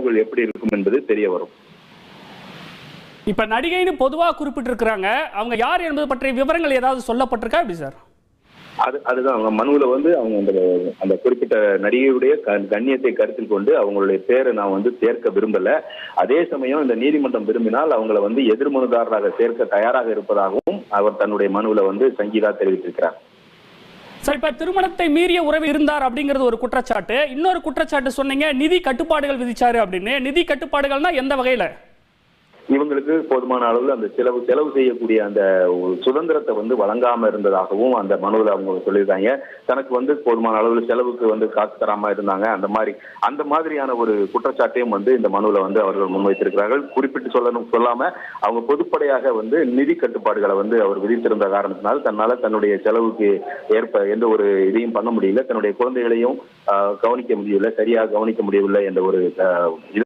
உணர்வுகள் எப்படி இருக்கும் என்பது தெரிய வரும். இப்ப நடிகைன்னு பொதுவா குறிப்பிட்டு இருக்கிறாங்க, அவங்க யார் என்பது பற்றிய விவரங்கள் ஏதாவது சொல்லப்பட்டிருக்கா எப்படி சார்? அதுதான் அவங்க மனுவில் வந்து அவங்க அந்த குறிப்பிட்ட நடிகையுடைய கண்ணியத்தை கருத்தில் கொண்டு அவங்களுடைய பேரை நான் வந்து சேர்க்க விரும்பல. அதே சமயம் இந்த நீதிமன்றம் விரும்பினால் அவங்களை வந்து எதிர்மனுதாரராக சேர்க்க தயாராக இருப்பதாகவும் அவர் தன்னுடைய மனுவில் வந்து சங்கீதா தெரிவித்திருக்கிறார். சார், இப்ப திருமணத்தை மீறிய உறவு இருந்தார் அப்படிங்கிறது ஒரு குற்றச்சாட்டு. இன்னொரு குற்றச்சாட்டு சொன்னீங்க, நிதி கட்டுப்பாடுகள் விதிச்சாரு அப்படின்னு. நிதி கட்டுப்பாடுகள்னா எந்த வகையில? இவங்களுக்கு போதுமான அளவில் அந்த செலவு செய்யக்கூடிய அந்த சுதந்திரத்தை வந்து வழங்காம இருந்ததாகவும் அந்த மனுவில் அவங்க சொல்லியிருக்காங்க. தனக்கு வந்து போதுமான அளவில் செலவுக்கு வந்து காசு தராம இருந்தாங்க. அந்த மாதிரியான ஒரு குற்றச்சாட்டையும் வந்து இந்த மனுவில் வந்து அவர்கள் முன்வைத்திருக்கிறார்கள். குறிப்பிட்டு சொல்லாம அவங்க பொதுப்படையாக வந்து நிதி கட்டுப்பாடுகளை வந்து அவர் விதித்திருந்த காரணத்தினால் தன்னுடைய செலவுக்கு ஏற்ப எந்த ஒரு இதையும் பண்ண முடியல, தன்னுடைய குழந்தைகளையும் கவனிக்க முடியவில்லை, சரியாக கவனிக்க முடியவில்லை என்ற ஒரு